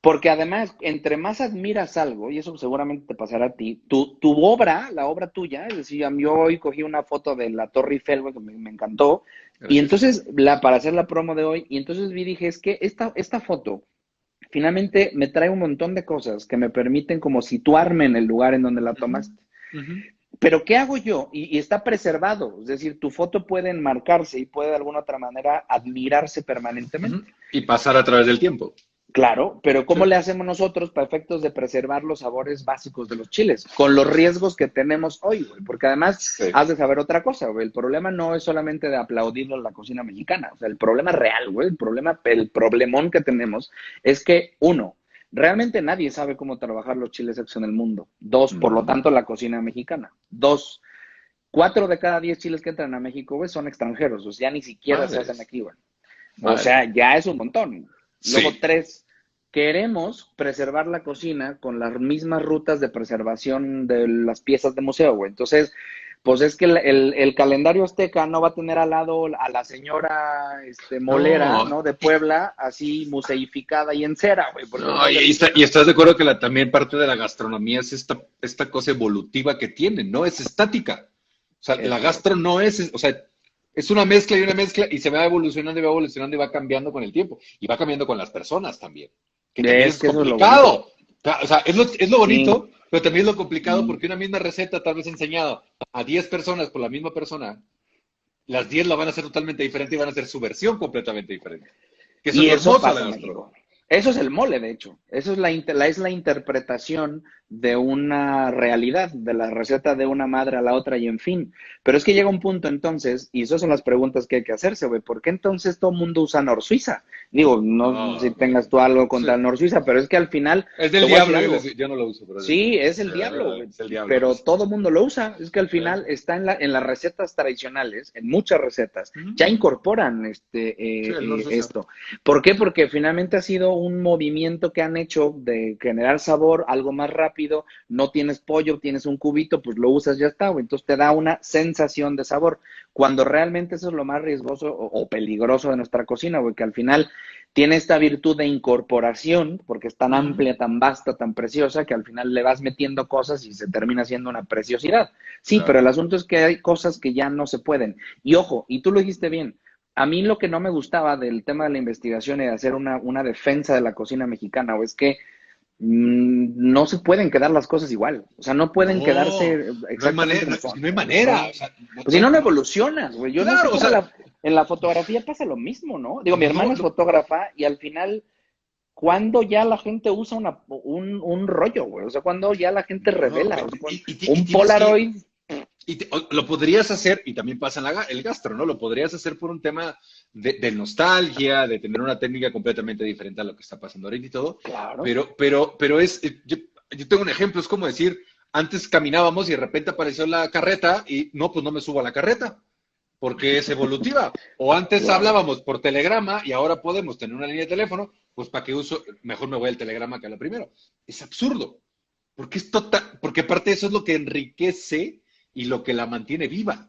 Porque además, entre más admiras algo, y eso seguramente te pasará a ti, tu obra, la obra tuya, es decir, yo hoy cogí una foto de la Torre Eiffel, güey, que me encantó, y Gracias. entonces, para hacer la promo de hoy, y entonces dije, es que esta foto finalmente me trae un montón de cosas que me permiten como situarme en el lugar en donde la tomaste. Ujú. Pero ¿qué hago yo? Y está preservado, es decir, tu foto puede enmarcarse y puede de alguna otra manera admirarse permanentemente. Ujú. Y pasar a través del tiempo. Claro, pero ¿cómo Sí. le hacemos nosotros para efectos de preservar los sabores básicos de los chiles? Con los riesgos que tenemos hoy, güey. Porque además, Sí. has de saber otra cosa, güey. El problema no es solamente de aplaudirlo en la cocina mexicana. O sea, el problema real, güey, el problemón que tenemos es que, uno, realmente nadie sabe cómo trabajar los chiles secos en el mundo. Dos, por lo No. tanto, la cocina mexicana. Dos, 4 de cada 10 chiles que entran a México, güey, son extranjeros. O sea, ya ni siquiera se Madres. hacen aquí, güey. O Madres. sea, ya es un montón. Luego, Sí. 3, queremos preservar la cocina con las mismas rutas de preservación de las piezas de museo, güey. Entonces, pues es que el calendario azteca no va a tener al lado a la señora molera, ¿no? De Puebla, así museificada y en cera, güey. Porque No, y estás de acuerdo que también parte de la gastronomía es esta cosa evolutiva que tiene, no es estática. O sea, la gastro no es, o sea, es una mezcla y se va evolucionando y va cambiando con el tiempo. Y va cambiando con las personas también. Que también es que eso es lo complicado. O sea, es lo bonito, Sí. pero también es lo complicado Mm. porque una misma receta tal vez enseñada a 10 personas por la misma persona las 10 la van a hacer totalmente diferente y van a hacer su versión completamente diferente. Que Y es lo eso hermoso de pasa la en gastronomía. México. Eso es el mole, de hecho. Eso es es la interpretación de una realidad, de la receta de una madre a la otra y en fin. Pero es que llega un punto entonces, y esas son las preguntas que hay que hacerse, güey. ¿Por qué entonces todo el mundo usa Nor Suiza? Digo, no sé si No, tengas tú algo contra sí. Nor Suiza, pero es que al final, Es te del voy a decir diablo, algo. yo no lo uso, pero es del Sí, diablo. es el diablo, güey, Es el diablo. pero todo el mundo lo usa. Es que al final está en las recetas tradicionales, en muchas recetas, ya Ujú. incorporan Sí, el Lord Suiza. esto. ¿Por qué? Porque finalmente ha sido un movimiento que han hecho de generar sabor, algo más rápido. No tienes pollo, tienes un cubito, pues lo usas, ya está, güey. Entonces te da una sensación de sabor. Cuando realmente eso es lo más riesgoso o peligroso de nuestra cocina, güey, que al final tiene esta virtud de incorporación, porque es tan Ujú. amplia, tan vasta, tan preciosa, que al final le vas metiendo cosas y se termina siendo una preciosidad. Sí, pero Claro. el asunto es que hay cosas que ya no se pueden. Y ojo, y tú lo dijiste bien, a mí lo que no me gustaba del tema de la investigación y de hacer una defensa de la cocina mexicana, o es que no se pueden quedar las cosas igual. O sea, no pueden No, quedarse no hay exactamente manera, como es son. que no hay No, manera. O sea, pues si no, no evolucionas, güey. Yo no sé claro, o cómo sea, en la fotografía pasa lo mismo, ¿no? Digo, mi no, hermana es fotógrafa y al final, ¿cuándo ya la gente usa un rollo, güey? O sea, ¿cuándo ya la gente no, revela? O sea, y un tienes que, Polaroid, lo podrías hacer, y también pasa en el gastro, ¿no? Lo podrías hacer por un tema de nostalgia, de tener una técnica completamente diferente a lo que está pasando ahorita y todo, claro. pero yo tengo un ejemplo, es como decir, antes caminábamos y de repente apareció la carreta y no, pues no me subo a la carreta, porque es evolutiva. O antes Claro. hablábamos por telegrama y ahora podemos tener una línea de teléfono, pues para qué uso, mejor me voy al telegrama que a la primero. Es absurdo. Porque es total, porque aparte eso es lo que enriquece y lo que la mantiene viva,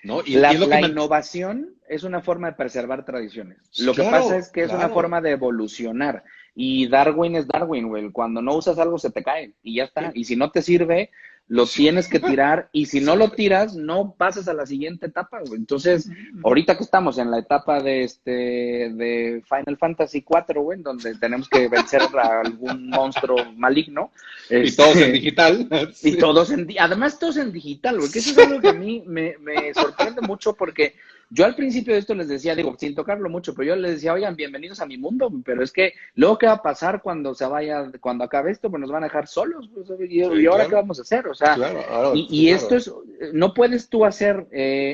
¿no? Y es lo que La innovación es una forma de preservar tradiciones. Lo que pasa claro, es que es una claro. forma de evolucionar. Y Darwin es Darwin, güey. Cuando no usas algo se te cae y ya está. Sí, Y si no te sirve, lo sí, tienes que tirar. Y si no lo exacto. tiras, no pasas a la siguiente etapa, güey. Entonces, ahorita que estamos en la etapa de Final Fantasy 4, güey, donde tenemos que vencer a algún monstruo maligno, Y todos en este, digital. y Sí. todos además todos en digital, güey, que eso es algo que a mí me sorprende mucho porque yo al principio de esto les decía, digo, sin tocarlo mucho, pero yo les decía, oigan, bienvenidos a mi mundo, pero es que luego qué va a pasar cuando se vaya, cuando acabe esto, pues nos van a dejar solos, pues, y Sí, ahora qué claro, vamos a hacer, o sea, claro, ahora, sí, y esto claro. es, no puedes tú hacer,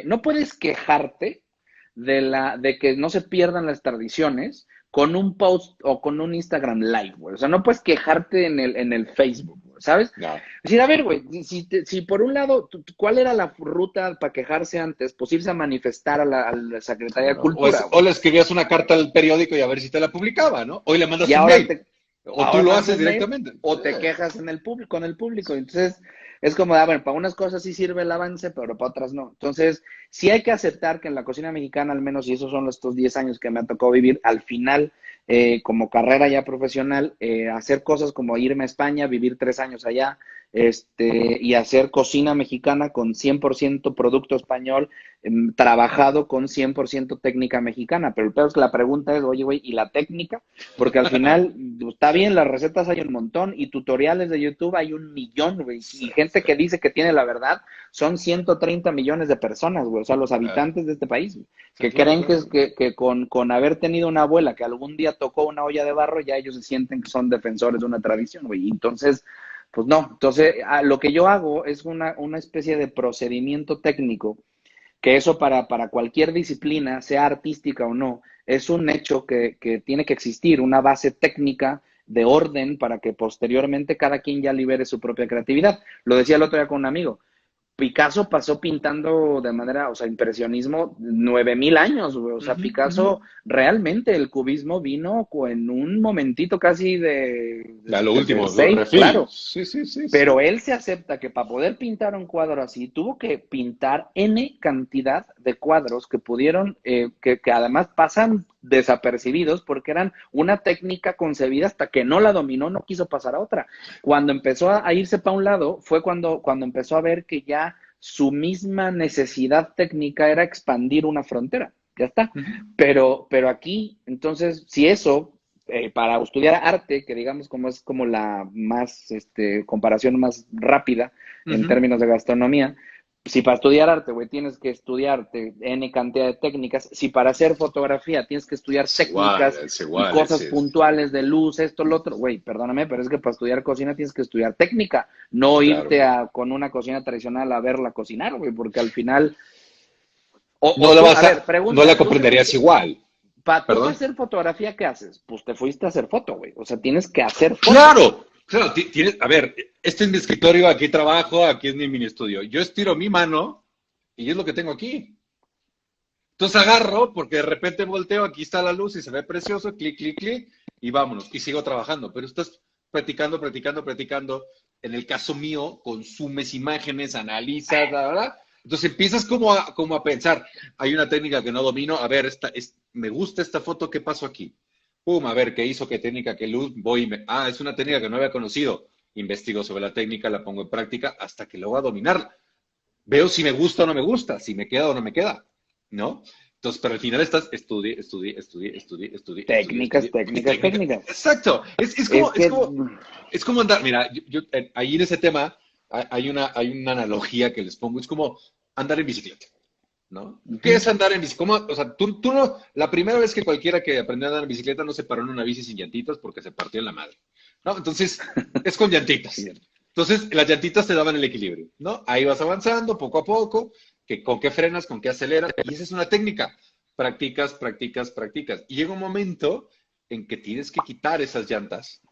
no puedes quejarte de que no se pierdan las tradiciones con un post o con un Instagram Live, güey. O sea, no puedes quejarte en el Facebook, güey, ¿sabes? No. Es decir, a ver, güey, si por un lado, ¿cuál era la ruta para quejarse antes? Pues irse a manifestar a la Secretaría de Claro. Cultura, O güey. le escribías una carta al periódico y a ver si te la publicaba, ¿no? Hoy le Y mandas un mail. O tú ahora lo mandas haces un mail directamente. Sí. o te quejas en el público, con el público. Entonces, es como, bueno, para unas cosas sí sirve el avance, pero para otras no. Entonces, sí hay que aceptar que en la cocina mexicana, al menos, y esos son estos 10 años que me ha tocado vivir, al final, como carrera ya profesional, hacer cosas como irme a España, vivir 3 años allá, y hacer cocina mexicana con 100% producto español, trabajado con 100% técnica mexicana. Pero el peor es que la pregunta es, oye, güey, ¿y la técnica? Porque al final, está bien, las recetas hay un montón y tutoriales de YouTube hay un millón, güey. Sí, Y gente sí. que dice que tiene la verdad son 130 millones de personas, güey. O sea, los Claro. habitantes de este país, güey, Sí, que claro, creen claro. que con haber tenido una abuela que algún día tocó una olla de barro, ya ellos se sienten que son defensores de una tradición, güey. Entonces, pues no. Entonces, lo que yo hago es una especie de procedimiento técnico que eso para cualquier disciplina, sea artística o no, es un hecho que tiene que existir, una base técnica de orden para que posteriormente cada quien ya libere su propia creatividad. Lo decía el otro día con un amigo. Picasso pasó pintando de manera, o sea, impresionismo 9000 años, güey. O sea, Ujú, ujú. Picasso realmente el cubismo vino en un momentito casi A lo de último, ¿no? seis, Refil. claro. Sí, sí, sí, Pero sí. él se acepta que para poder pintar un cuadro así, tuvo que pintar N cantidad de cuadros que pudieron, que además pasan desapercibidos porque eran una técnica concebida hasta que no la dominó, no quiso pasar a otra. Cuando empezó a irse para un lado, fue cuando empezó a ver que ya su misma necesidad técnica era expandir una frontera. Ya está. Ujú, Pero aquí, entonces, si eso para estudiar arte, que digamos como es como la más, comparación más rápida en ujú. términos de gastronomía, Si para estudiar arte, güey, tienes que estudiarte N cantidad de técnicas, si para hacer fotografía tienes que estudiar técnicas Es y igual, cosas es. puntuales de luz, esto, lo otro, güey, perdóname, pero es que para estudiar cocina tienes que estudiar técnica, no Claro. irte con una cocina tradicional a verla cocinar, güey, porque al final, No o la tú, vas a ver, no la pregunta, tú te comprenderías fuiste, igual. tú para ¿Perdón? hacer fotografía, ¿qué haces? Pues te fuiste a hacer foto, güey, o sea, tienes que hacer foto. Claro, claro, tienes, a ver, este es mi escritorio, aquí trabajo, aquí es mi mini estudio. Yo estiro mi mano y es lo que tengo aquí. Entonces agarro, porque de repente volteo, aquí está la luz y se ve precioso, clic, clic, clic, y vámonos. Y sigo trabajando. Pero estás practicando, practicando, practicando. En el caso mío, consumes imágenes, analizas, ¿verdad? Entonces empiezas como a pensar, hay una técnica que no domino, a ver, me gusta esta foto, ¿qué pasó aquí? Pum, a ver, ¿qué hizo? ¿Qué técnica? ¿Qué luz? Es una técnica que no había conocido. Investigo sobre la técnica, la pongo en práctica hasta que logro dominarla. Veo si me gusta o no me gusta, si me queda o no me queda, ¿no? Entonces, pero al final estás Técnicas, y técnicas, técnica. técnicas. Exacto. Es que, Es como andar, mira, ahí en ese tema hay una analogía que les pongo, es como andar en bicicleta, ¿no? ¿Qué ujú. es andar en bicicleta? O sea, tú no, la primera vez que cualquiera que aprendió a andar en bicicleta no se paró en una bici sin llantitas porque se partió en la madre, ¿no? Entonces, es con llantitas. Sí. Entonces, las llantitas te daban el equilibrio, ¿no? Ahí vas avanzando poco a poco, con qué frenas, con qué aceleras, y esa es una técnica. Practicas, practicas, practicas. Y llega un momento en que tienes que quitar esas llantas,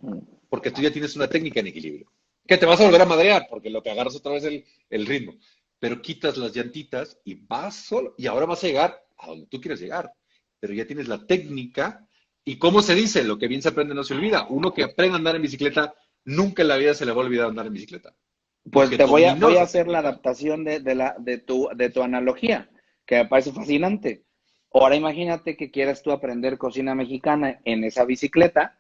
porque tú ya tienes una técnica en equilibrio. Que te vas a volver a madrear, porque lo que agarras otra vez el ritmo. Pero quitas las llantitas y vas solo, y ahora vas a llegar a donde tú quieres llegar. Pero ya tienes la técnica, y ¿cómo se dice? Lo que bien se aprende no se olvida. Uno que aprende a andar en bicicleta, nunca en la vida se le va a olvidar andar en bicicleta, Pues porque te dominó voy a esa hacer la técnica. adaptación de tu analogía, que me parece fascinante. Ahora imagínate que quieras tú aprender cocina mexicana en esa bicicleta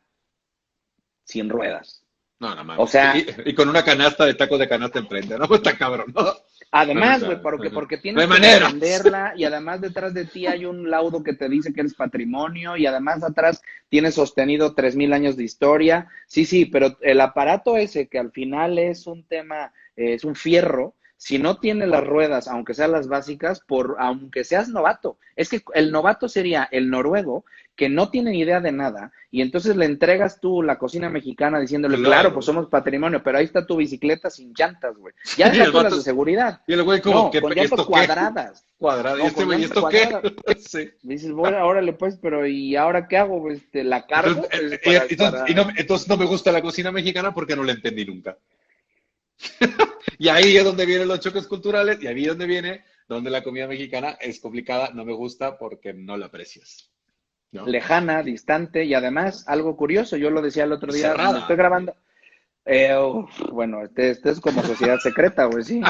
sin ruedas. No, no O mames. sea, Y con una canasta de tacos de canasta enfrente, ¿no? Está cabrón, ¿no? No, o además, güey, sea, porque no tienes hay que manera. defenderla y además detrás de ti hay un laudo que te dice que eres patrimonio y además atrás tienes sostenido 3000 años de historia. Sí, sí, pero el aparato ese que al final es un tema, es un fierro, si no tiene las ruedas, aunque sean las básicas, aunque seas novato, es que el novato sería el noruego que no tiene ni idea de nada y entonces le entregas tú la cocina mexicana diciéndole, claro, pues Claro. somos patrimonio, pero ahí está tu bicicleta sin llantas, güey. Ya Y deja el tú las vato, de seguridad. y el güey como, No, con ¿y llantas esto qué? cuadradas. Cuadrado. ¿Y No, este con güey, ¿y llantas esto qué? cuadradas. Sí. Dices, bueno, órale pues, pero ¿y ahora qué hago? ¿La Entonces, cargo? Es para, entonces no me gusta la cocina mexicana porque no la entendí nunca. Y ahí es donde vienen los choques culturales y ahí es donde viene donde la comida mexicana es complicada, no me gusta porque no la aprecias, ¿no? lejana, distante y además algo curioso. Yo lo decía el otro Y día, estoy cerrada. grabando. Bueno, este es como sociedad secreta, güey, sí.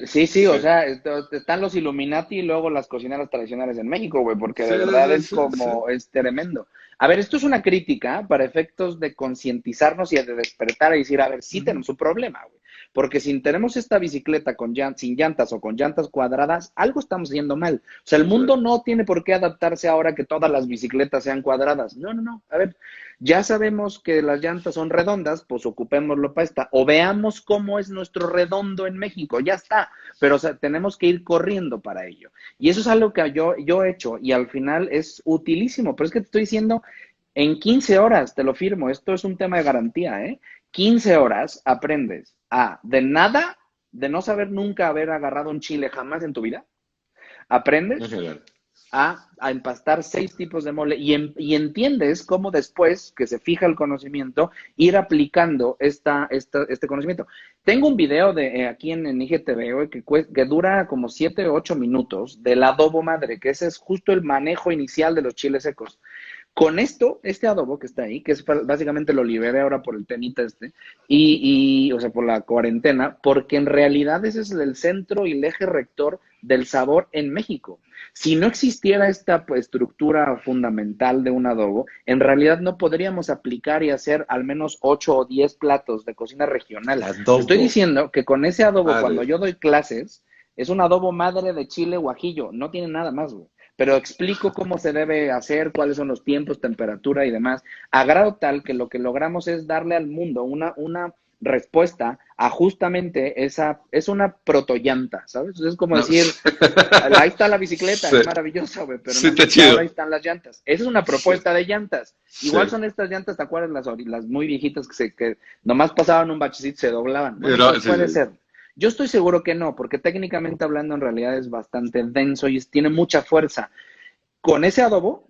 Sí, sí, o Sí, sea, están los Illuminati y luego las cocineras tradicionales en México, güey, porque sí, de verdad sí, es sí, sí. como, es tremendo. A ver, esto es una crítica para efectos de concientizarnos y de despertar y decir, a ver, sí Ujú. tenemos un problema, güey. Porque si tenemos esta bicicleta sin llantas o con llantas cuadradas, algo estamos haciendo mal. O sea, el Sí. mundo no tiene por qué adaptarse ahora que todas las bicicletas sean cuadradas. No, no, no. A ver, ya sabemos que las llantas son redondas, pues ocupémoslo para esta. O veamos cómo es nuestro redondo en México, ya está. Pero o sea, tenemos que ir corriendo para ello. Y eso es algo que yo he hecho y al final es utilísimo. Pero es que te estoy diciendo, en 15 horas, te lo firmo, esto es un tema de garantía, ¿eh? 15 horas aprendes de nada, de no saber nunca haber agarrado un chile jamás en tu vida. Es Aprendes genial. a empastar 6 tipos de mole y entiendes cómo después que se fija el conocimiento, ir aplicando este conocimiento. Tengo un video aquí en IGTV, güey, que dura como 7 o 8 minutos del adobo madre, que ese es justo el manejo inicial de los chiles secos. Con este adobo que está ahí, que es básicamente lo liberé ahora por el temita o sea, por la cuarentena, porque en realidad ese es el centro y el eje rector del sabor en México. Si no existiera esta pues, estructura fundamental de un adobo, en realidad no podríamos aplicar y hacer al menos 8 o 10 platos de cocina regional. Te estoy Adobo. diciendo que con ese adobo, cuando Madre. yo doy clases, es un adobo madre de chile guajillo, no tiene nada más, güey. Pero explico cómo se debe hacer, cuáles son los tiempos, temperatura y demás, a grado tal que lo que logramos es darle al mundo una respuesta a justamente esa, es una protollanta, ¿sabes? Es como No. decir, ahí está la bicicleta, Sí. es maravillosa, güey, pero Sí, no está me ahora chido. ahí están las llantas. Esa es una propuesta de llantas. Igual Sí. son estas llantas, ¿te acuerdas? Las muy viejitas que nomás pasaban un bachecito y se doblaban. Bueno, No, pues sí, puede sí. ser. Yo estoy seguro que no, porque técnicamente hablando en realidad es bastante denso y tiene mucha fuerza. Con ese adobo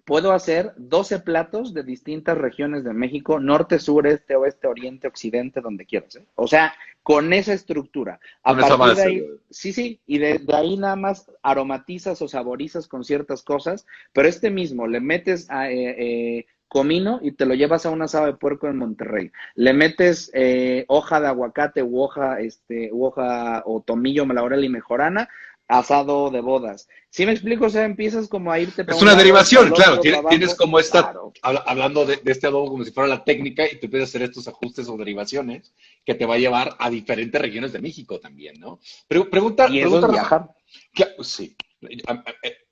puedo hacer 12 platos de distintas regiones de México, norte, sur, este, oeste, oriente, occidente, donde quieras, ¿eh? O sea, con esa estructura. A Con esa partir de base, ahí, güey. sí, y de ahí nada más aromatizas o saborizas con ciertas cosas, pero este mismo le metes comino y te lo llevas a un asado de puerco en Monterrey. Le metes hoja de aguacate u hoja o tomillo, laurel y mejorana, asado de bodas. ¿Sí me explico? O sea, empiezas como a irte para Es un una lado, para derivación, el claro. otro, para Tienes abajo. como esta, Claro. hablando de este adobo como si fuera la técnica y tú puedes hacer estos ajustes o derivaciones que te va a llevar a diferentes regiones de México también, ¿no? Y eso es Rafa. viajar. Sí.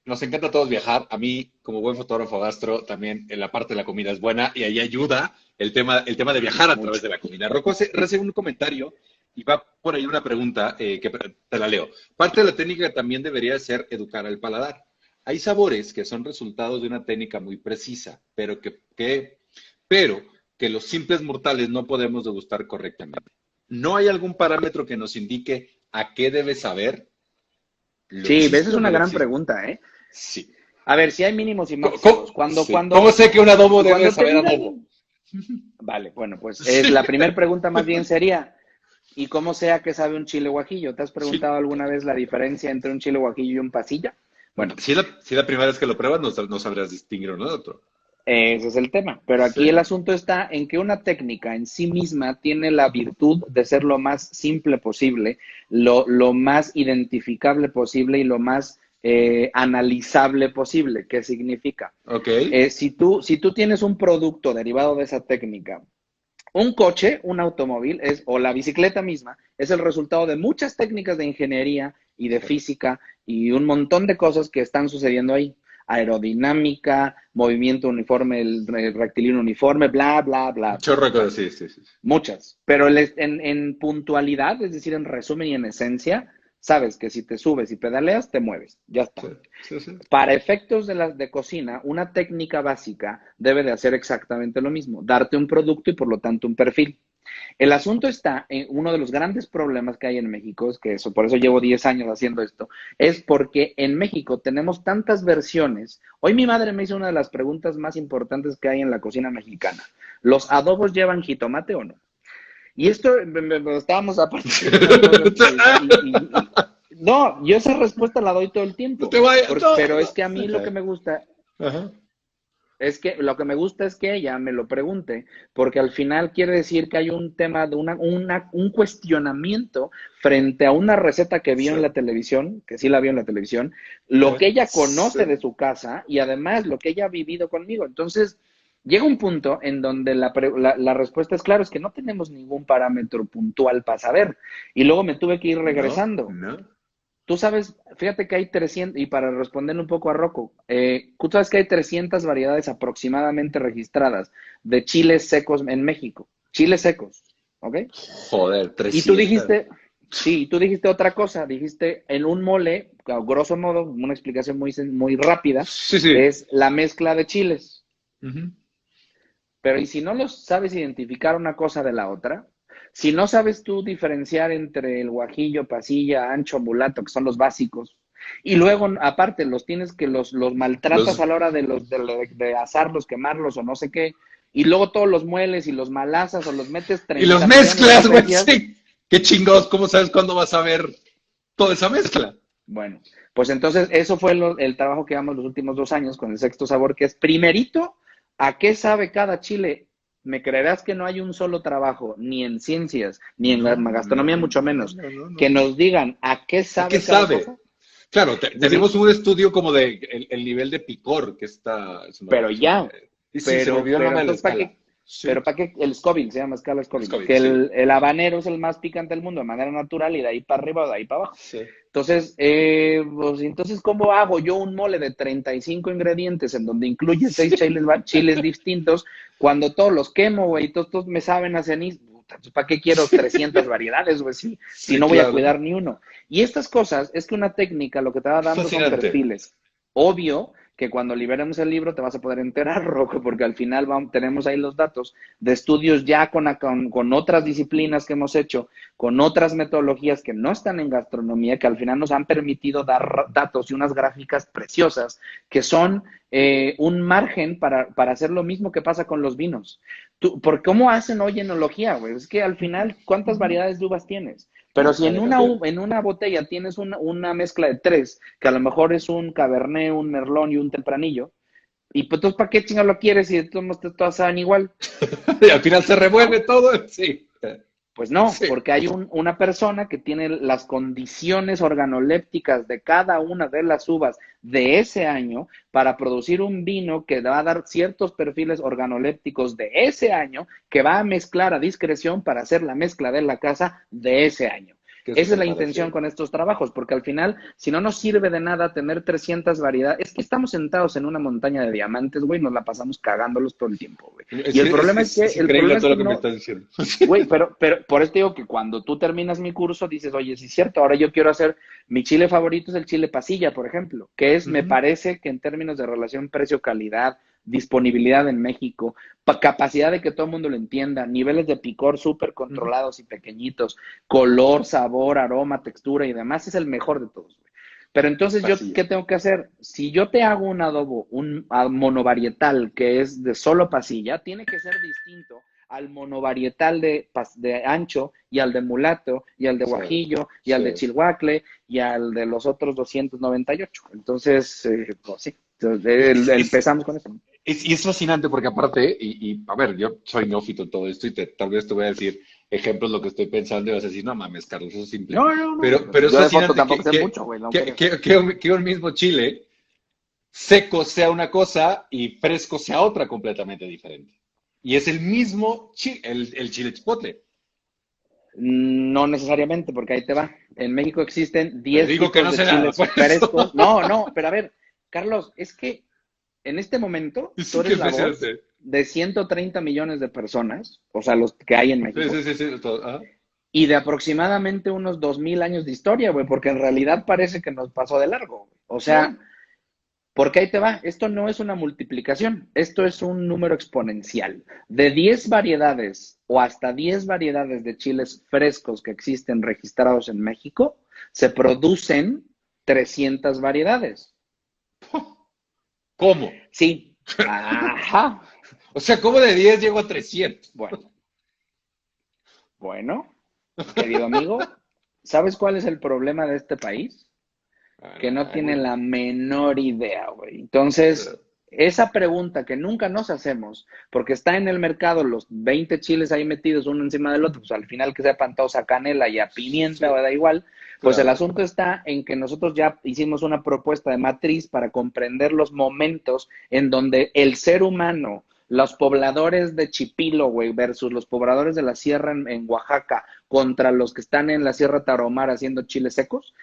Nos encanta a todos viajar. A mí, como buen fotógrafo gastro, también en la parte de la comida es buena y ahí ayuda el tema de viajar a través Mucho. de la comida. Rocco recibe un comentario y va por ahí una pregunta que te la leo. Parte de la técnica también debería ser educar al paladar. Hay sabores que son resultados de una técnica muy precisa, pero que los simples mortales no podemos degustar correctamente. ¿No hay algún parámetro que nos indique a qué debe saber? ¿Lo Sí, esa existe es o no una lo gran existe? pregunta, ¿eh? Sí. A ver, si hay mínimos y ¿Cómo, máximos. Cuando, sí. ¿Cómo sé que un adobo debe cuando te saber adobo? digan, vale, bueno, pues Sí, la primera pregunta más bien sería, ¿y cómo sea que sabe un chile guajillo? ¿Te has sí. preguntado alguna vez la diferencia entre un chile guajillo y un pasilla? Bueno, Si la primera vez que lo pruebas, no sabrás distinguir uno de otro. ese es el tema. Pero aquí el Sí. asunto está en que una técnica en sí misma tiene la virtud de ser lo más simple posible, lo más identificable posible y lo más analizable posible. ¿Qué significa? Ok. Si tú tienes un producto derivado de esa técnica, un coche, un automóvil, o la bicicleta misma, es el resultado de muchas técnicas de ingeniería y de física y un montón de cosas que están sucediendo ahí. Aerodinámica, movimiento uniforme, el rectilíneo uniforme, bla, bla, bla, bla. Chorro de Bueno, cosas, sí. muchas. Pero en puntualidad, es decir, en resumen y en esencia, sabes que si te subes y pedaleas, te mueves. Ya está. Sí. Para efectos de cocina, una técnica básica debe de hacer exactamente lo mismo, darte un producto y por lo tanto un perfil. El asunto está en uno de los grandes problemas que hay en México, es que por eso llevo 10 años haciendo esto, es porque en México tenemos tantas versiones. Hoy mi madre me hizo una de las preguntas más importantes que hay en la cocina mexicana. ¿Los adobos llevan jitomate o no? Y esto, estábamos aparte no, yo esa respuesta la doy todo el No tiempo, te vayas. pero es que a mí lo que me gusta Ajá. es que ella me lo pregunte, porque al final quiere decir que hay un tema de un cuestionamiento frente a una receta que vio Sí. en la televisión, que sí la vio en la televisión, lo que ella conoce de Sí. su casa y además lo que ella ha vivido conmigo. Entonces, llega un punto en donde la respuesta es claro, es que no tenemos ningún parámetro puntual para saber. Y luego me tuve que ir regresando. No. Tú sabes, fíjate que hay 300, y para responderle un poco a Rocco, tú sabes que hay 300 variedades aproximadamente registradas de chiles secos en México. Chiles secos, ¿ok? Joder, Y tú 300. dijiste, sí, tú dijiste otra cosa, dijiste en un mole, a grosso modo, una explicación muy rápida, Sí. es la mezcla de chiles. Ujú. Pero ¿y si no los sabes identificar una cosa de la otra? Si no sabes tú diferenciar entre el guajillo, pasilla, ancho, mulato, que son los básicos, y luego aparte los maltratas a la hora de asarlos, quemarlos o no sé qué, y luego todos los mueles y los malasas o los metes Y los 30 millones de mezclas, güey. especias. Sí. Qué chingados. ¿Cómo sabes cuándo vas a ver toda esa mezcla? Bueno, pues entonces eso fue el trabajo que llevamos los últimos 2 años con el sexto sabor, que es primerito, ¿a qué sabe cada chile? Me creerás que no hay un solo trabajo, ni en ciencias, ni en la gastronomía, mucho menos, que No. nos digan a qué ¿A qué sabe cada sabe? cosa. Claro, Es decir, tenemos un estudio como de el nivel de picor que está. pero ya, Sí, se me olvidó el nombre de la entonces, ¿para escala. qué? Sí. Pero ¿para qué? El Scoville, se llama escala Scoville, Scoville, que sí. el habanero es el más picante del mundo de manera natural y de ahí para arriba o de ahí para abajo. Sí. Entonces, pues, entonces, ¿cómo hago yo un mole de 35 ingredientes en donde incluye 6 chiles distintos cuando todos los quemo, güey, todos me saben a ceniz? puta, ¿para qué quiero 300 variedades, güey? Si no voy a cuidar ni uno. Y estas cosas, es que una técnica lo que te va dando son perfiles. Obvio que cuando liberemos el libro te vas a poder enterar, Rocco, porque al final tenemos ahí los datos de estudios ya con otras disciplinas que hemos hecho, con otras metodologías que no están en gastronomía, que al final nos han permitido dar datos y unas gráficas preciosas que son un margen para hacer lo mismo que pasa con los vinos. ¿Por cómo hacen hoy enología, güey? Es que al final, ¿cuántas variedades de uvas tienes? Pero si en una botella tienes una mezcla de 3, que a lo mejor es un Cabernet, un Merlot y un Tempranillo, y pues entonces, ¿para qué chingado lo quieres si todas saben igual? Y al final se revuelve todo, sí. Pues no, sí. Porque hay una persona que tiene las condiciones organolépticas de cada una de las uvas de ese año para producir un vino que va a dar ciertos perfiles organolépticos de ese año que va a mezclar a discreción para hacer la mezcla de la casa de ese año. Esa es la intención con estos trabajos, porque al final, si no nos sirve de nada tener 300 variedades, es que estamos sentados en una montaña de diamantes, güey, nos la pasamos cagándolos todo el tiempo, güey. Y el problema es que... el problema es que me estás diciendo. Güey, pero por eso te digo que cuando tú terminas mi curso, dices, oye, sí es cierto, ahora yo quiero hacer, mi chile favorito es el chile pasilla, por ejemplo, que es, me parece que en términos de relación precio-calidad, disponibilidad en México, capacidad de que todo el mundo lo entienda, niveles de picor súper controlados y pequeñitos, color, sabor, aroma, textura y demás, es el mejor de todos. Pero entonces yo, ¿qué tengo que hacer? Si yo te hago un adobo, un monovarietal que es de solo pasilla, tiene que ser distinto al monovarietal de ancho y al de mulato y al de guajillo y al de chilhuacle y al de los otros 298. Entonces, pues sí, empezamos con eso. Y es fascinante porque aparte, a ver, yo soy neófito en todo esto y tal vez te voy a decir ejemplos de lo que estoy pensando y vas a decir, no mames, Carlos, eso es simple. No. Pero es fascinante que un mismo chile seco sea una cosa y fresco sea otra completamente diferente. Y es el mismo chile, el chile chipotle. No necesariamente, porque ahí te va. En México existen 10 tipos que no de chiles frescos. No, pero a ver, Carlos, es que en este momento tú eres la voz de 130 millones de personas, o sea, los que hay en México. Sí. Y de aproximadamente unos 2000 años de historia, güey, porque en realidad parece que nos pasó de largo. O sea, porque ahí te va, esto no es una multiplicación, esto es un número exponencial. De 10 variedades o hasta 10 variedades de chiles frescos que existen registrados en México, se producen 300 variedades. ¿Cómo? Sí. Ajá. O sea, ¿cómo de 10 llego a 300? Bueno, querido amigo, ¿sabes cuál es el problema de este país? Que no tiene la menor idea, güey. Entonces, esa pregunta que nunca nos hacemos, porque está en el mercado los 20 chiles ahí metidos uno encima del otro, pues al final que sepan todos a canela y a pimienta, o da igual, pues el asunto está en que nosotros ya hicimos una propuesta de matriz para comprender los momentos en donde el ser humano, los pobladores de Chipilo, güey, versus los pobladores de la sierra en Oaxaca, contra los que están en la Sierra Tarahumara haciendo chiles secos,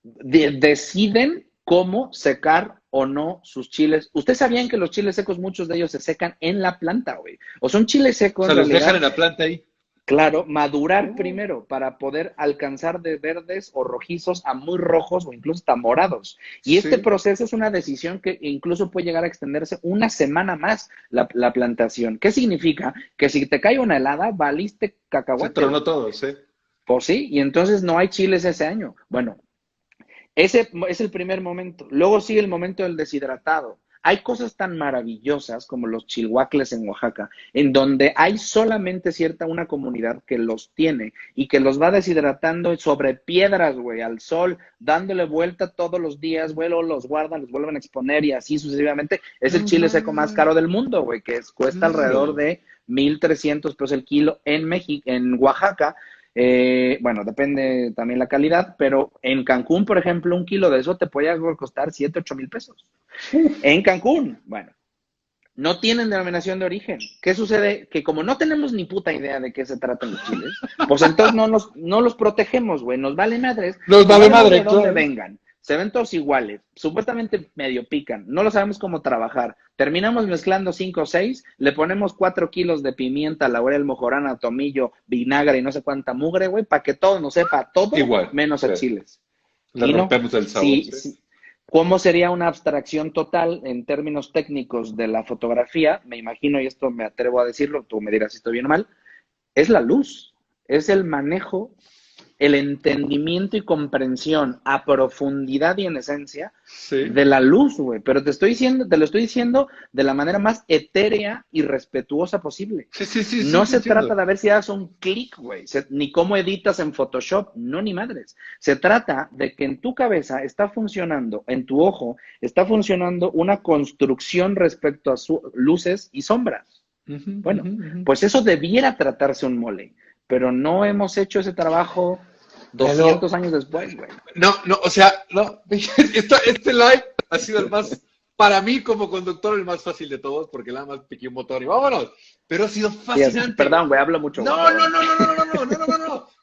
deciden cómo secar o no sus chiles. ¿Ustedes sabían que los chiles secos, muchos de ellos se secan en la planta, güey? O son chiles secos. O sea, los dejan en la planta ahí. Claro, madurar primero para poder alcanzar de verdes o rojizos a muy rojos o incluso hasta morados. Y este proceso es una decisión que incluso puede llegar a extenderse una semana más la plantación. ¿Qué significa? Que si te cae una helada, valiste cacahuate. Se tronó todo, sí. Pues sí, y entonces no hay chiles ese año. Bueno, ese es el primer momento. Luego sigue el momento del deshidratado. Hay cosas tan maravillosas como los chilhuacles en Oaxaca, en donde hay solamente una comunidad que los tiene y que los va deshidratando sobre piedras, güey, al sol, dándole vuelta todos los días, güey, los guardan, los vuelven a exponer y así sucesivamente. Es el chile seco más caro del mundo, güey, que cuesta alrededor de 1,300 pesos el kilo en México, en Oaxaca. Bueno, depende también la calidad, pero en Cancún, por ejemplo, un kilo de eso te puede costar 7,000-8,000 pesos. En Cancún, bueno, no tienen denominación de origen. ¿Qué sucede? Que como no tenemos ni puta idea de qué se tratan los chiles, pues entonces no los protegemos, güey, nos vale madres. Nos vale madre, de dónde vengan. Se ven todos iguales, supuestamente medio pican, no lo sabemos cómo trabajar. Terminamos mezclando 5 o 6, le ponemos 4 kilos de pimienta, laurel, mojorana, tomillo, vinagre y no sé cuánta mugre, güey, para que todo nos sepa todo, Igual, menos a sí. chiles. Le Y no, rompemos el sabor. sí, ¿Sí? sí. ¿Cómo sería una abstracción total en términos técnicos de la fotografía? Me imagino, y esto me atrevo a decirlo, tú me dirás si estoy bien o mal, es la luz, es el manejo, el entendimiento y comprensión a profundidad y en esencia Sí. de la luz, güey. Pero te lo estoy diciendo de la manera más etérea y respetuosa posible. Sí, No te se entiendo. trata de ver si hagas un clic, güey, ni cómo editas en Photoshop, no ni madres. Se trata de que en tu cabeza está funcionando, en tu ojo, está funcionando una construcción respecto a luces y sombras. Bueno, pues eso debiera tratarse un mole, pero no hemos hecho ese trabajo 200 años después, güey. No, o sea, no. Este live ha sido el más, para mí como conductor, el más fácil de todos, porque nada más piqué un botón y vámonos. Pero ha sido fascinante. Perdón, güey, hablo mucho. No.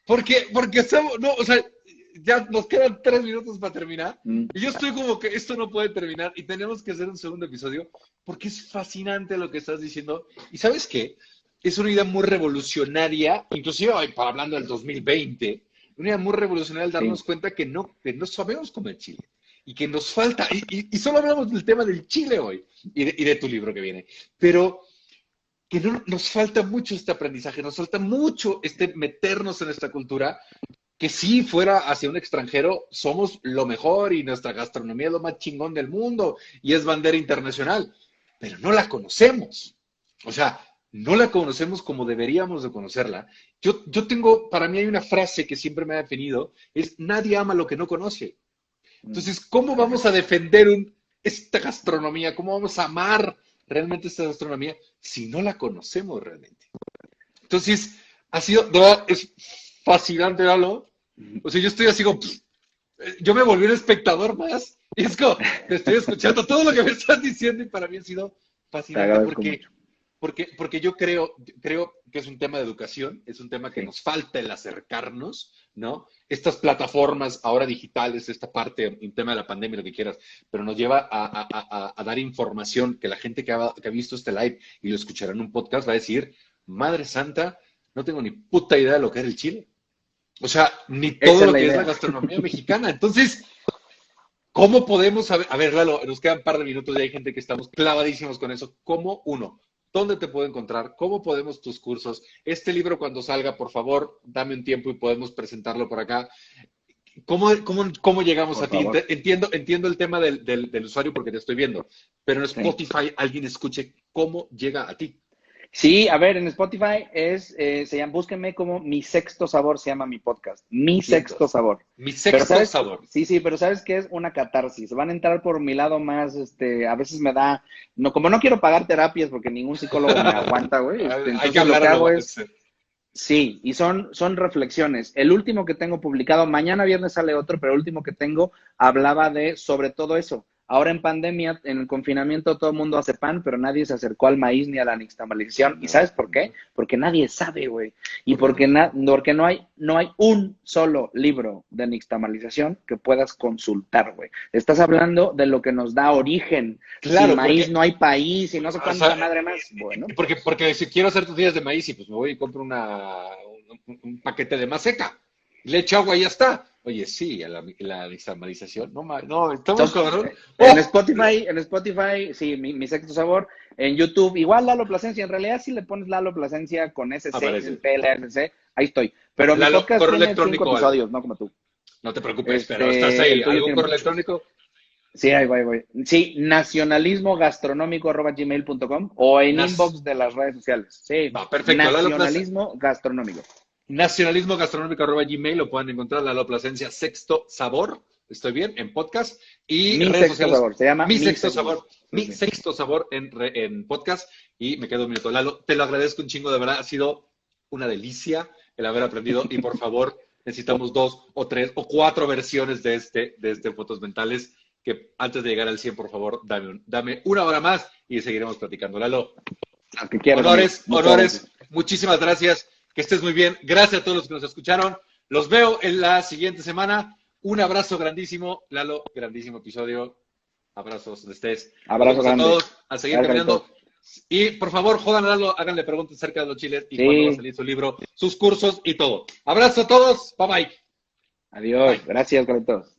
Porque estamos, no, o sea, ya nos quedan 3 minutos para terminar. Y yo estoy como que esto no puede terminar y tenemos que hacer un segundo episodio porque es fascinante lo que estás diciendo. ¿Y sabes qué? Es una idea muy revolucionaria, inclusive hoy, para hablando del 2020, una idea muy revolucionaria al darnos cuenta que no sabemos comer chile y que nos falta, y solo hablamos del tema del chile hoy y de tu libro que viene, pero que no, nos falta mucho este aprendizaje, nos falta mucho meternos en esta cultura, que si fuera hacia un extranjero somos lo mejor y nuestra gastronomía es lo más chingón del mundo y es bandera internacional, pero no la conocemos. O sea, no la conocemos como deberíamos de conocerla. Yo tengo, para mí hay una frase que siempre me ha definido, es nadie ama lo que no conoce. Entonces, ¿cómo vamos a defender esta gastronomía? ¿Cómo vamos a amar realmente esta gastronomía si no la conocemos realmente? Entonces, ha sido, de verdad, es fascinante, Lalo. O sea, yo estoy así como, yo me volví un espectador más y es como, te estoy escuchando todo lo que me estás diciendo y para mí ha sido fascinante porque yo creo que es un tema de educación, es un tema que nos falta el acercarnos, ¿no? Estas plataformas ahora digitales, esta parte, un tema de la pandemia, lo que quieras, pero nos lleva a dar información que la gente que ha visto este live y lo escuchará en un podcast va a decir, Madre Santa, no tengo ni puta idea de lo que era el chile. O sea, ni todo lo que es la gastronomía mexicana. Entonces, ¿cómo podemos saber? A ver, Lalo, nos quedan un par de minutos y hay gente que estamos clavadísimos con eso. ¿Cómo? Uno, ¿dónde te puedo encontrar? ¿Cómo podemos tus cursos? Este libro cuando salga, por favor, dame un tiempo y podemos presentarlo por acá. ¿Cómo llegamos a ti? Entiendo el tema del usuario porque te estoy viendo, pero en Spotify alguien escuche cómo llega a ti. Sí, a ver, en Spotify se llama, búsquenme como Mi Sexto Sabor, se llama mi podcast. Mi Sexto Sabor. Mi Sexto Sabor. Sí, pero ¿sabes qué es? Una catarsis. Van a entrar por mi lado más, a veces me da, no, como no quiero pagar terapias porque ningún psicólogo me aguanta, güey. Hay que hablar, lo que hago es, sí, y son reflexiones. El último que tengo publicado, mañana viernes sale otro, pero el último que tengo hablaba sobre todo eso. Ahora en pandemia, en el confinamiento, todo el mundo hace pan, pero nadie se acercó al maíz ni a la nixtamalización. ¿Y sabes por qué? Porque nadie sabe, güey. Y porque no hay un solo libro de nixtamalización que puedas consultar, güey. Estás hablando de lo que nos da origen. Claro, sin maíz no hay país y no sé cuánta madre más. Bueno. Porque si quiero hacer tortillas de maíz y pues me voy y compro un paquete de maseca. Le echo agua y ya está. Oye, sí, la nixtamalización. No, estamos cabrón. En Spotify, sí, mi Sexto Sabor. En YouTube, igual Lalo Plasencia. En realidad, si le pones Lalo Plasencia con SC, PLSC, ahí estoy. Pero mi podcast tiene 5 episodios, no como tú. No te preocupes, pero estás ahí. ¿Algún correo electrónico? Sí, ahí voy. Sí, nacionalismogastronómico@gmail.com o en inbox de las redes sociales. Sí, perfecto. Nacionalismo gastronómico. Nacionalismogastronómico@gmail, lo pueden encontrar, Lalo Plasencia, Sexto Sabor, estoy bien, en podcast. Y Mi Sexto Sabor, se llama Mi Sexto Sabor. Mi Sexto Sabor en podcast. Y me quedo un minuto. Lalo, te lo agradezco un chingo, de verdad, ha sido una delicia el haber aprendido. Y por favor, necesitamos 2 o 3 o 4 versiones de Fotos Mentales, que antes de llegar al 100, por favor, dame una hora más y seguiremos platicando. Lalo, honores, muchísimas gracias. Que estés muy bien. Gracias a todos los que nos escucharon. Los veo en la siguiente semana. Un abrazo grandísimo, Lalo, grandísimo episodio. Abrazos donde estés. Abrazo Nos vemos a grande. todos, a seguir Gracias, caminando. Carlitos. Y por favor, jodan a Lalo, háganle preguntas acerca de los chiles y Sí. cuándo va a salir su libro, sus cursos y todo. Abrazo a todos, bye bye. Adiós. Bye. Gracias, Carlitos.